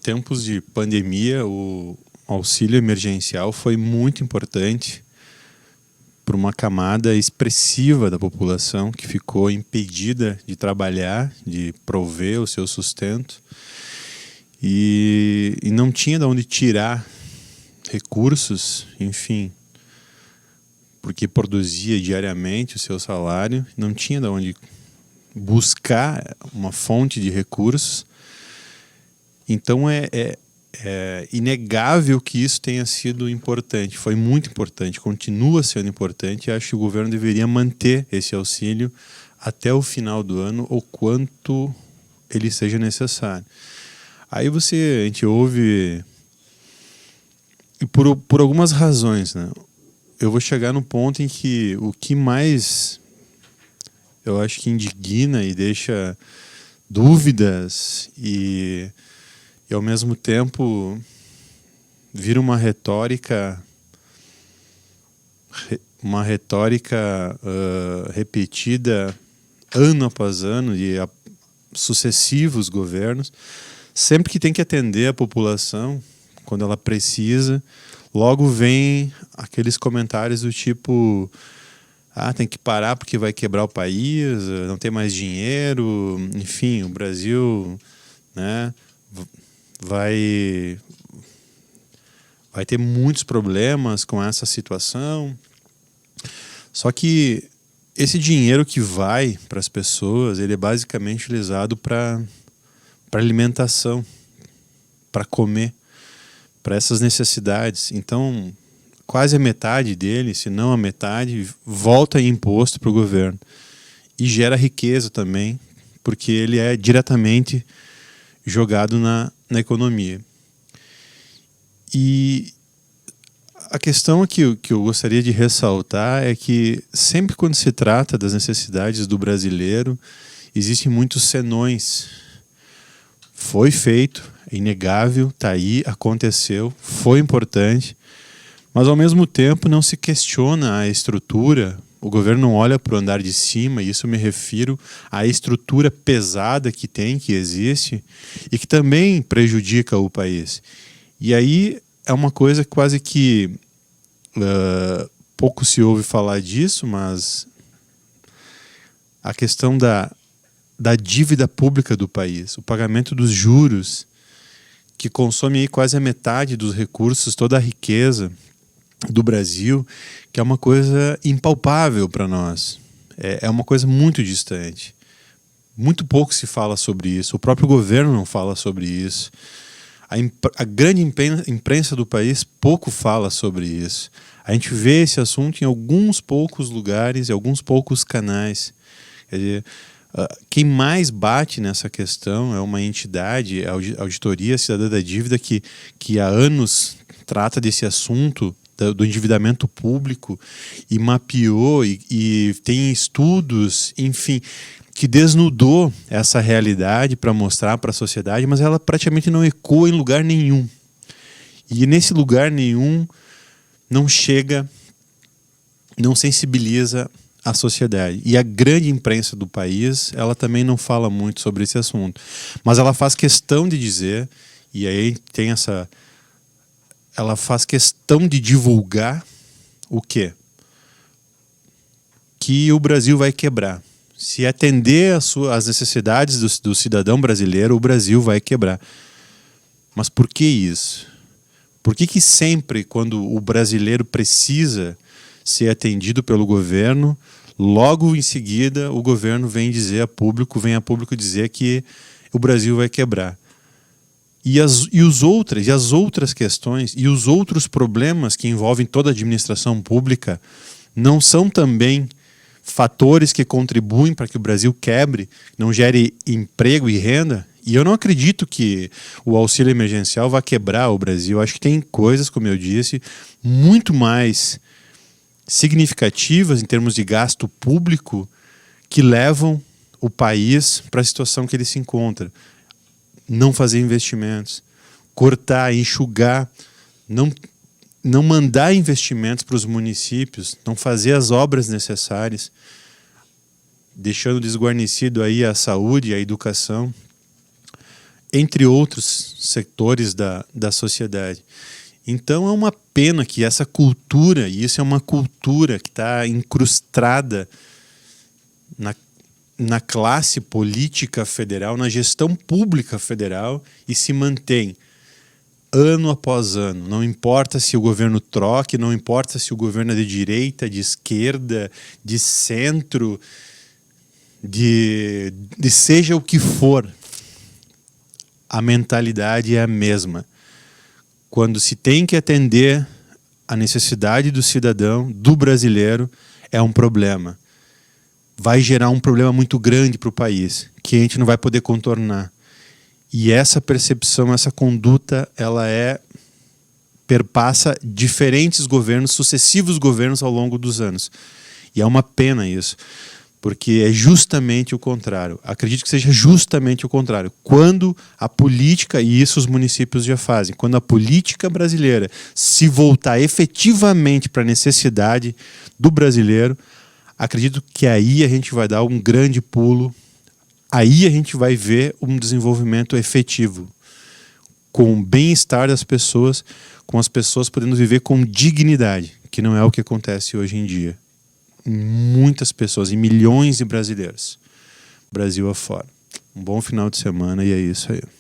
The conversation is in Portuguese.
tempos de pandemia, o auxílio emergencial foi muito importante para uma camada expressiva da população que ficou impedida de trabalhar, de prover o seu sustento e não tinha de onde tirar recursos, enfim, porque produzia diariamente o seu salário, não tinha de onde buscar uma fonte de recursos. Então é inegável que isso tenha sido importante, foi muito importante, continua sendo importante, e acho que o governo deveria manter esse auxílio até o final do ano, ou quanto ele seja necessário. Aí a gente ouve, e por algumas razões, né? Eu vou chegar no ponto em que o que mais eu acho que indigna e deixa dúvidas e ao mesmo tempo vira uma retórica repetida ano após ano de sucessivos governos, sempre que tem que atender a população quando ela precisa, logo vem aqueles comentários do tipo: tem que parar porque vai quebrar o país, não tem mais dinheiro, enfim, o Brasil, né, vai ter muitos problemas com essa situação. Só que esse dinheiro que vai para as pessoas, ele é basicamente utilizado para alimentação, para comer, para essas necessidades. Então, quase a metade dele, se não a metade, volta em imposto para o governo. E gera riqueza também, porque ele é diretamente jogado na economia. E a questão que eu gostaria de ressaltar é que sempre quando se trata das necessidades do brasileiro, existem muitos senões. Foi feito, é inegável, está aí, aconteceu, foi importante, mas ao mesmo tempo não se questiona a estrutura. O governo não olha para o andar de cima, e isso me refiro à estrutura pesada que existe e que também prejudica o país. E aí é uma coisa quase que pouco se ouve falar disso, mas a questão da dívida pública do país, o pagamento dos juros, que consome aí quase a metade dos recursos, toda a riqueza do Brasil, que é uma coisa impalpável para nós. É uma coisa muito distante. Muito pouco se fala sobre isso. O próprio governo não fala sobre isso. A grande imprensa do país pouco fala sobre isso. A gente vê esse assunto em alguns poucos lugares, em alguns poucos canais. Quer dizer, quem mais bate nessa questão é uma entidade, a Auditoria Cidadã da Dívida, que há anos trata desse assunto do endividamento público e mapeou e tem estudos, enfim, que desnudou essa realidade para mostrar para a sociedade, mas ela praticamente não ecoa em lugar nenhum. E nesse lugar nenhum não chega, não sensibiliza a sociedade. E a grande imprensa do país, ela também não fala muito sobre esse assunto. Mas ela faz questão de dizer, e aí tem ela faz questão de divulgar o quê? Que o Brasil vai quebrar. Se atender às necessidades do cidadão brasileiro, o Brasil vai quebrar. Mas por que isso? Por que sempre, quando o brasileiro precisa ser atendido pelo governo, logo em seguida o governo vem a público dizer que o Brasil vai quebrar? E as outras questões e os outros problemas que envolvem toda a administração pública não são também fatores que contribuem para que o Brasil quebre, não gere emprego e renda? E eu não acredito que o auxílio emergencial vá quebrar o Brasil. Acho que tem coisas, como eu disse, muito mais significativas em termos de gasto público que levam o país para a situação que ele se encontra. Não fazer investimentos, cortar, enxugar, não mandar investimentos para os municípios, não fazer as obras necessárias, deixando desguarnecido aí a saúde e a educação. entre outros setores da sociedade. Então é uma pena que essa cultura, e isso é uma cultura que está incrustada na classe política federal, na gestão pública federal, e se mantém ano após ano. Não importa se o governo troque, não importa se o governo é de direita, de esquerda, de centro, de seja o que for, a mentalidade é a mesma. Quando se tem que atender a necessidade do cidadão, do brasileiro, é um problema. Vai gerar um problema muito grande para o país, que a gente não vai poder contornar. E essa percepção, essa conduta, ela perpassa diferentes governos, sucessivos governos ao longo dos anos. E é uma pena isso, porque é justamente o contrário. Acredito que seja justamente o contrário. Quando a política, e isso os municípios já fazem, quando a política brasileira se voltar efetivamente para a necessidade do brasileiro, acredito que aí a gente vai dar um grande pulo, aí a gente vai ver um desenvolvimento efetivo, com o bem-estar das pessoas, com as pessoas podendo viver com dignidade, que não é o que acontece hoje em dia. Muitas pessoas, e milhões de brasileiros, Brasil afora. Um bom final de semana e é isso aí.